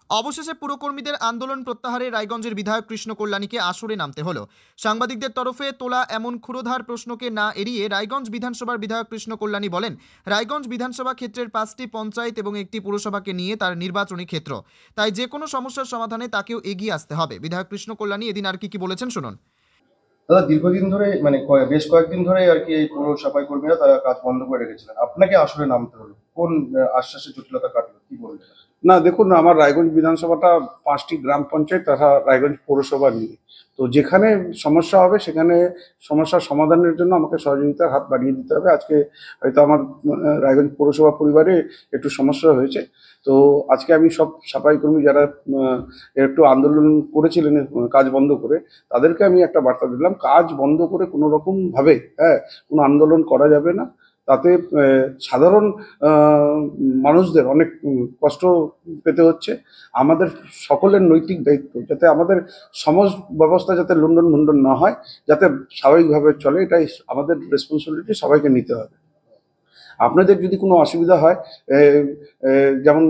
অবশেষে পুরকর্মীদের আন্দোলন প্রত্যাহারে রায়গঞ্জের বিধায়ক কৃষ্ণ কল্যাণীকে আসরে নামতে হলো। সাংবাদিকদের তরফে তোলা এমন ক্ষুরোধার প্রশ্নকে না এড়িয়ে রায়গঞ্জ বিধানসভার বিধায়ক কৃষ্ণ কল্যাণী বলেন, রায়গঞ্জ বিধানসভা ক্ষেত্রের 5টি পঞ্চায়েত এবং একটি পুরসভাকে নিয়ে তার নির্বাচনী ক্ষেত্র, তাই যে কোনো সমস্যার সমাধানে তাকেও এগিয়ে আসতে হবে। বিধায়ক কৃষ্ণ কল্যাণী এদিন আর কি বলেছেন শুনুন। দাদা, দীর্ঘদিন ধরে বেশ কয়েকদিন ধরে আর কি এই পৌর সাফাই কর্মীরা তারা কাজ বন্ধ করে রেখেছিলেন, আপনাকে আসলে নামতে হলো, কোন আশ্বাসে জটিলতা কাটলো, কি বলবেন? না দেখুন, আমার রায়গঞ্জ বিধানসভাটা 5টি গ্রাম পঞ্চায়েত তথা রায়গঞ্জ পৌরসভা নিয়ে, তো যেখানে সমস্যা হবে সেখানে সমস্যার সমাধানের জন্য আমাকে সহযোগিতার হাত বাড়িয়ে দিতে হবে। আজকে হয়তো আমার রায়গঞ্জ পৌরসভা পরিবারে একটু সমস্যা হয়েছে, তো আজকে আমি সব সাফাই কর্মী যারা একটু আন্দোলন করেছিলেন কাজ বন্ধ করে, তাদেরকে আমি একটা বার্তা দিলাম, কাজ বন্ধ করে কোনো রকম ভাবে কোনো আন্দোলন করা যাবে না। তাতে সাধারণ মানুষদের অনেক কষ্ট পেতে হচ্ছে। আমাদের সকলের নৈতিক দায়িত্ব যাতে আমাদের সমাজ ব্যবস্থা যাতে লন্ডন ভন্ডন না হয়, যাতে স্বাভাবিকভাবে চলে, এটাই আমাদের রেসপন্সিবিলিটি, সবাইকে নিতে হবে। আপনাদের যদি কোনো অসুবিধা হয়, যেমন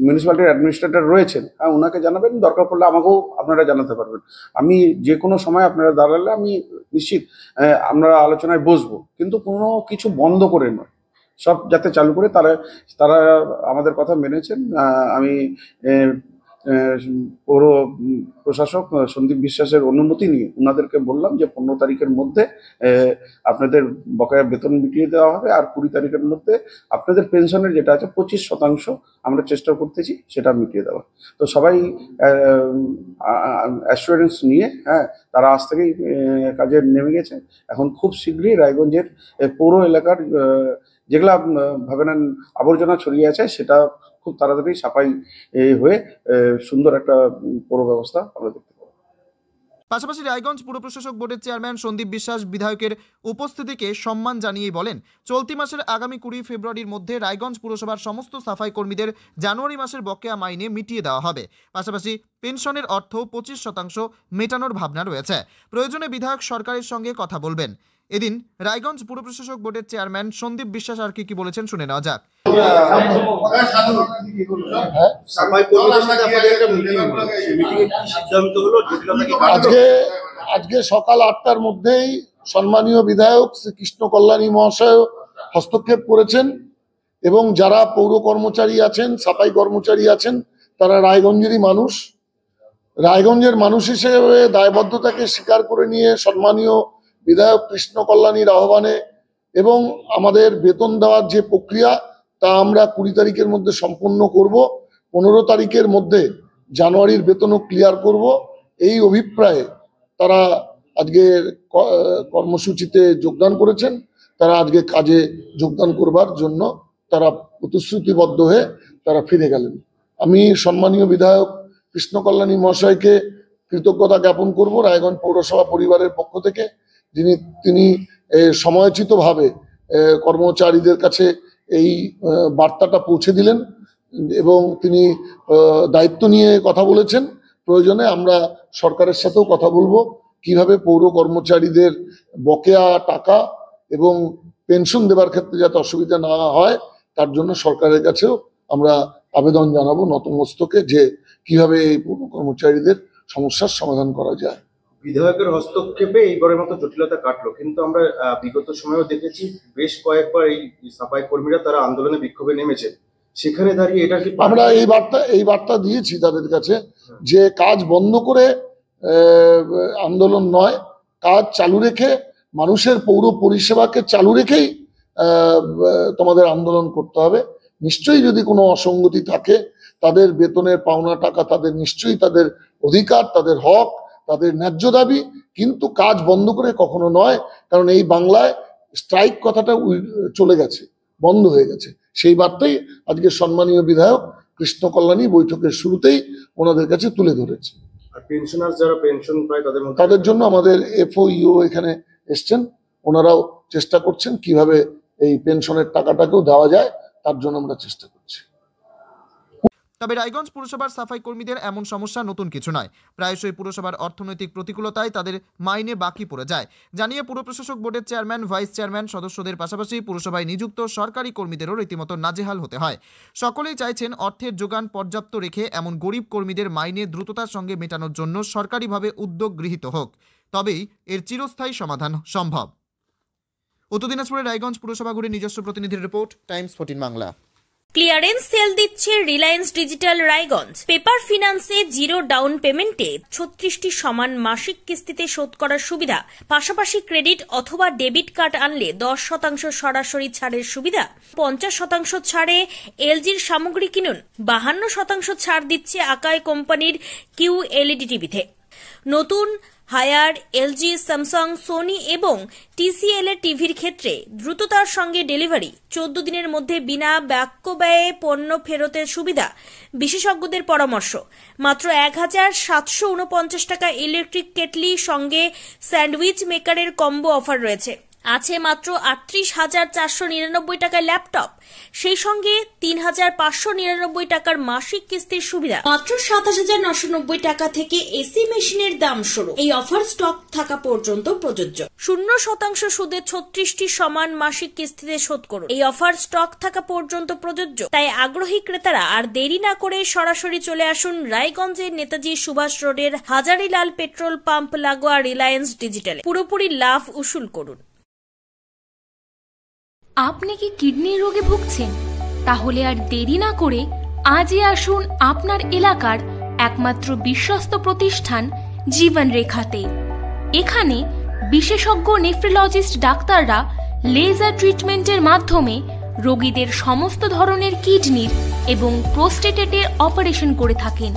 মিউনিসিপ্যালিটির অ্যাডমিনিস্ট্রেটর রয়েছেন, হ্যাঁ, ওনাকে জানাবেন, দরকার পড়লে আমাকেও আপনারা জানাতে পারবেন। আমি যে কোনো সময় আপনারা দাঁড়ালে আমি নিশ্চিত আমরা আলোচনায় বসবো, কিন্তু কোনো কিছু বন্ধ করে নয়, সব যাতে চালু করে তারা আমাদের কথা মেনেছেন। আমি পৌর প্রশাসক সন্দীপ বিশ্বাসের অনুমতি নিয়ে ওনাদেরকে বললাম যে 15 তারিখের মধ্যে আপনাদের বকেয়া বেতন মিটিয়ে দেওয়া হবে, আর 20 তারিখের মধ্যে আপনাদের পেনশনের যেটা আছে 25% আমরা চেষ্টা করতেছি সেটা মিটিয়ে দেওয়া। তো সবাই অ্যাসুরেন্স নিয়ে তারা আজ থেকেই কাজে নেমে গেছে। এখন খুব শীঘ্রই রায়গঞ্জের পৌর এলাকার যেগুলা ভাবে নেন আবর্জনা ছড়িয়ে আছে, সেটা খুব তাড়াতাড়ি সাফাই হয়ে সুন্দর একটা পৌর ব্যবস্থা আমরা দেখতে পাবো। পাশাপাশি রায়গঞ্জ পুর প্রশাসক বোর্ডের চেয়ারম্যান সন্দীপ বিশ্বাস বিধায়কের উপস্থিতিকে সম্মান জানিয়ে বলেন, চলতি মাসের আগামী 20 ফেব্রুয়ারির মধ্যে রায়গঞ্জ পুরসভার সমস্ত সাফাই কর্মীদের জানুয়ারি মাসের বকেয়া মাইনে মিটিয়ে দেওয়া হবে। পাশাপাশি পেনশনের অর্থ 25% মেটানোর ভাবনা রয়েছে। প্রয়োজনে বিধায়ক সরকারের সঙ্গে কথা বলবেন। এদিন রায়গঞ্জ পুর প্রশাসক বোর্ডের চেয়ারম্যান সন্দীপ বিশ্বাস আর কি বলেছেন শুনে নেওয়া যাক। আজকে সকাল 8টার মধ্যেই সম্মানীয় বিধায়ক শ্রী কৃষ্ণ কল্যাণী মহাশয় হস্তক্ষেপ করেছেন, এবং যারা পৌর কর্মচারী আছেন, সাফাই কর্মচারী আছেন, তারা রায়গঞ্জেরই মানুষ। রায়গঞ্জের মানুষ হিসেবে দায়বদ্ধতাকে স্বীকার করে নিয়ে সম্মানীয় বিধায়ক কৃষ্ণ কল্যাণীর আহ্বানে এবং আমাদের বেতন দেওয়ার যে প্রক্রিয়া, তা আমরা 20 তারিখের মধ্যে সম্পন্ন করব। 15 তারিখের মধ্যে জানুয়ারির বেতনও ক্লিয়ার করব, এই অভিপ্রায়ে তারা আজকের কর্মসূচিতে যোগদান করেছেন। তারা আজকে কাজে যোগদান করবার জন্য তারা প্রতিশ্রুতিবদ্ধ হয়ে তারা ফিরে গেলেন। আমি সম্মানীয় বিধায়ক কৃষ্ণ কল্যাণী মহাশয়কে কৃতজ্ঞতা জ্ঞাপন করব রায়গঞ্জ পৌরসভা পরিবারের পক্ষ থেকে, তিনি সময়োচিতভাবে কর্মচারীদের কাছে এই বার্তাটা পৌঁছে দিলেন, এবং তিনি দায়িত্ব নিয়ে কথা বলেছেন। প্রয়োজনে আমরা সরকারের সাথেও কথা বলবো, কিভাবে পৌর কর্মচারীদের বকেয়া টাকা এবং পেনশন দেবার ক্ষেত্রে যাতে অসুবিধা না হয়, তার জন্য সরকারের কাছেও আমরা আবেদন জানাবো নতমস্তকে, যে কিভাবে এই পৌর কর্মচারীদের সমস্যার সমাধান করা যায়। বিধায়কের হস্তক্ষেপে এইবারের মতো জটিলতা কাটলো, কিন্তু আমরা বিগত সময়েও দেখেছি বেশ কয়েকবার এই সাফাই কর্মীরা তারা আন্দোলনে বিক্ষোভে নেমেছে, সেখানে দাঁড়িয়ে এটা কি আমরা এই বার্তা দিয়েছি তাদের কাছে, যে কাজ বন্ধ করে আন্দোলন নয়, কাজ চালু রেখে মানুষের পৌর পরিষেবাকে চালু রেখেই তোমাদের আন্দোলন করতে হবে। নিশ্চয়ই যদি কোনো অসঙ্গতি থাকে, তাদের বেতনের পাওনা টাকা তাদের নিশ্চয়ই তাদের অধিকার, তাদের হক, তাদের ন্যায্য দাবি, কিন্তু কাজ বন্ধ করে কখনো নয়। কারণ এই বাংলায় স্ট্রাইক কথাটা চলে গেছে, বন্ধ হয়ে গেছে। সেই বার্তাই আজকে সম্মানীয় বিধায়ক কৃষ্ণ কল্যাণী বৈঠকের শুরুতেই ওনাদের কাছে তুলে ধরেছে। তাদের জন্য আমাদের এফও এখানে এসছেন, ওনারাও চেষ্টা করছেন কিভাবে এই পেনশনের টাকাটাকেও দেওয়া যায়, তার জন্য আমরা চেষ্টা করছি। তবে রায়গঞ্জ পুরসভার সাফাই কর্মীদের এমন সমস্যা নতুন কিছু নয়। প্রায়শই পুরসভার অর্থনৈতিক প্রতিকূলতায় তাদের মাইনে বাকি পড়ে যায়। জানিয়ে পুর প্রশাসক বোর্ডের চেয়ারম্যান, ভাইস চেয়ারম্যান সদস্যদের পাশাপাশি পুরসভায় নিযুক্ত সরকারি কর্মীদেরও রীতিমতো নাজেহাল হতে হয়। সকলেই চাইছেন অর্থের যোগান পর্যাপ্ত রেখে এমন গরিব কর্মীদের মাইনে দ্রুততার সঙ্গে মেটানোর জন্য সরকারিভাবে উদ্যোগ গৃহীত হোক, তবেই এর চিরস্থায়ী সমাধান সম্ভব। উত্তর দিনাজপুরের রায়গঞ্জ পুরসভা ঘুরে নিজস্ব প্রতিনিধির report, Times 14 Bangla. Clearance sale দিচ্ছে রিলায়েন্স ডিজিটাল রায়গঞ্জ। পেপার ফিন্যান্সে 0 ডাউন পেমেন্টে 36টি সমান মাসিক কিস্তিতে শোধ করার সুবিধা, পাশাপাশি ক্রেডিট অথবা ডেবিট কার্ড আনলে 10% সরাসরি ছাড়ের সুবিধা, 50% ছাড়ে এলজির সামগ্রী কিনুন, 52% ছাড় দিচ্ছে আকাই কোম্পানির QLED টিভিতে। নতুন হায়ার, এলজি, স্যামসাং, সোনি এবং TCL এর টিভির ক্ষেত্রে দ্রুততার সঙ্গে ডেলিভারি, 14 দিনের মধ্যে বিনা বাক্য ব্যয়ে পণ্য ফেরতের সুবিধা, বিশেষজ্ঞদের পরামর্শ। মাত্র 1749 টাকা ইলেকট্রিক কেটলি সঙ্গে স্যান্ডউইচ মেকারের কম্বো অফার রয়েছে। আছে মাত্র 38,499 টাকার ল্যাপটপ, সেই সঙ্গে 3,599 টাকার মাসিক কিস্তির সুবিধা। মাত্র 27,990 টাকা থেকে এসি মেশিনের দাম শুরু। এই অফার স্টক থাকা পর্যন্ত প্রযোজ্য। 0% সুদে 36টি সমান মাসিক কিস্তিতে শোধ করুন। এই অফার স্টক থাকা পর্যন্ত প্রযোজ্য। তাই আগ্রহী ক্রেতারা আর দেরি না করে সরাসরি চলে আসুন রায়গঞ্জের নেতাজি সুভাষ রোডের হাজারিলাল পেট্রোল পাম্প লাগোয়া রিলায়েন্স ডিজিটালে। পুরোপুরি লাভ উসুল করুন। আপনি কি কিডনির রোগে ভুগছেন? তাহলে আর দেরি না করে আজই আসুন আপনার এলাকার একমাত্র বিশ্বস্ত প্রতিষ্ঠান জীবন রেখাতে। এখানে বিশেষজ্ঞ নেফ্রোলজিস্ট ডাক্তাররা লেজার ট্রিটমেন্টের মাধ্যমে রোগীদের সমস্ত ধরনের কিডনির এবং প্রোস্টেটের অপারেশন করে থাকেন।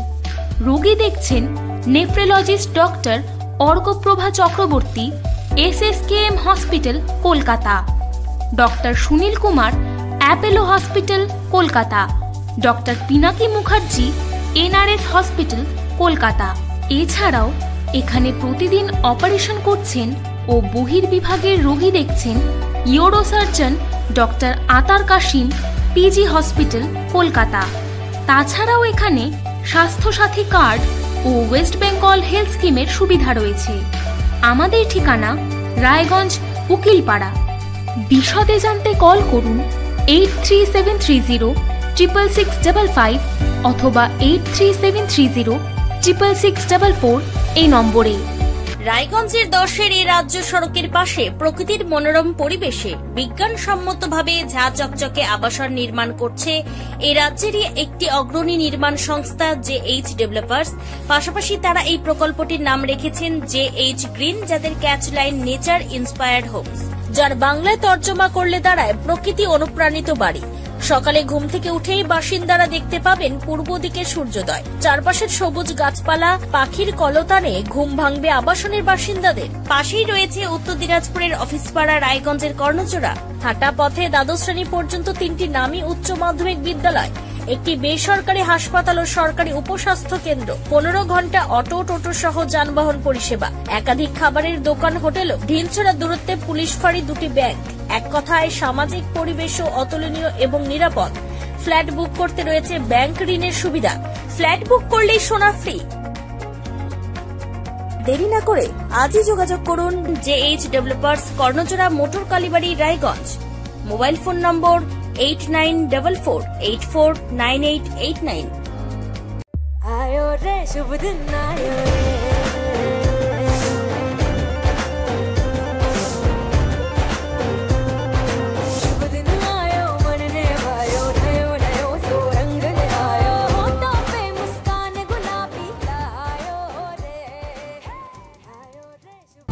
রোগী দেখছেন nephrologist doctor Arkaprava Chakraborty, SSKM hospital, Kolkata. Doctor Sunil Kumar, Apollo hospital, Kolkata. Doctor Pinaki Mukherjee, NRS hospital, Kolkata. এছাড়াও এখানে প্রতিদিন অপারেশন করছেন ও বহির্বিভাগের রোগী দেখছেন ইউরোসার্জন ডক্টর আতার কাশিম, PG হসপিটাল, কলকাতা। তাছাড়াও এখানে স্বাস্থ্যসাথী কার্ড ও ওয়েস্ট বেঙ্গল হেলথ স্কিমের সুবিধা রয়েছে। আমাদের ঠিকানা রায়গঞ্জ, উকিলপাড়া। বিশদে জানতে কল করুন 8373066655 অথবা 8373066644 এই নম্বরে। রায়গঞ্জের 10-এর এই রাজ্য সড়কের পাশে প্রকৃতির মনোরম পরিবেশে বিজ্ঞানসম্মতভাবে ঝা চকচকে আবাসন নির্মাণ করছে এই রাজ্যেরই একটি অগ্রণী নির্মাণ সংস্থা JH ডেভেলপার্স। পাশাপাশি তারা এই প্রকল্পটির নাম রেখেছেন JH গ্রিন, যাদের ক্যাচলাইন নেচার ইন্সপায়ার্ড হোমস, যার বাংলায় তর্জমা করলে দাঁড়ায় প্রকৃতি অনুপ্রাণিত বাড়ি। সকালে ঘুম থেকে উঠেই বাসিন্দারা দেখতে পাবেন পূর্ব দিকে সূর্যোদয়। চারপাশের সবুজ গাছপালা, পাখির কলতানে ঘুম ভাঙবে আবাসনের বাসিন্দাদের। পাশেই রয়েছে উত্তর দিনাজপুরের অফিসপাড়া রায়গঞ্জের কর্ণচূড়া। হাঁটা পথে দ্বাদশ শ্রেণী পর্যন্ত 3টি নামী উচ্চ মাধ্যমিক বিদ্যালয়, একটি বেসরকারি হাসপাতাল ও সরকারি উপস্বাস্থ্য কেন্দ্র, 15 ঘন্টা অটো, টোটো সহ যানবাহন পরিষেবা, একাধিক খাবারের দোকান, হোটেলও, ঢিলছড়া দূরত্বে পুলিশ ফাঁড়ি, 2টি ব্যাংক। এক কথায় সামাজিক পরিবেশও অতুলনীয় এবং নিরাপদ। ফ্ল্যাট বুক করতে রয়েছে ব্যাংক ঋণের সুবিধা। ফ্ল্যাট বুক করলেই সোনা ফ্রি। দেরি না করে আজই যোগাযোগ করুন JH developers, Karnachura, motor Kalibari, Raiganj. Mobile phone number 8944849889। आयो रे शुभ दिन आयो रे, शुभ दिन आयो मन ने भायो, नयो नयो सो रंग ले आयो, होठों पे मुस्कान गुलाबी आयो रे, आयो रे शुभ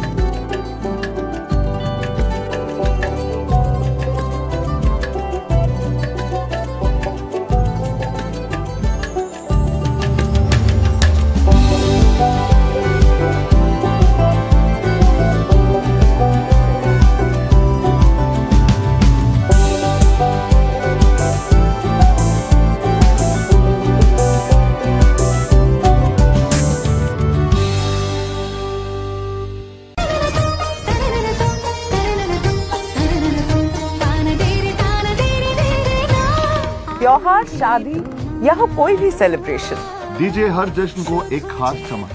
त्योहार, शादी, या हो कोई भी सेलिब्रेशन, दीजिए हर जश्न को एक खास चमक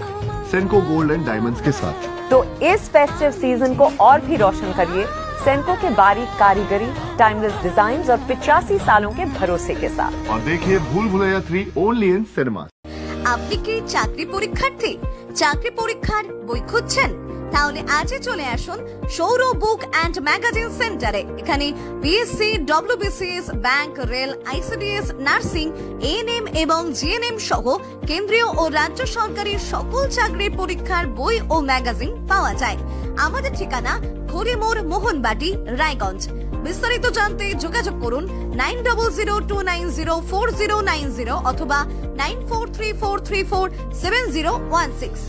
सेनको गोल्ड एंड डायमंड्स के साथ। तो इस फेस्टिव सीजन को और भी रोशन करिए सेनको के बारीक कारीगरी, टाइमलेस डिजाइन और 85 सालों के भरोसे के साथ। और देखिए भूल भुलैया 3 ओनली इन सिनेमा। আপনি কি চাকরি পরীক্ষার্থী? চাকরি পরীক্ষার বই খুঁজছেন? তাহলে আজই চলে আসুন সৌর বুক অ্যান্ড ম্যাগাজিন সেন্টারে। এখানে BSc, WBCS, bank, rail, ICDS, nursing, ANM এবং জিএনএম সহ কেন্দ্রীয় ও রাজ্য সরকারের সকল চাকরির পরীক্ষার বই ও ম্যাগাজিন পাওয়া যায়। আমাদের ঠিকানা হরিমোড়, মোহনবাটি, রায়গঞ্জ। বিস্তারিত জানতে যোগাযোগ করুন 9002904090 অথবা 9434347016।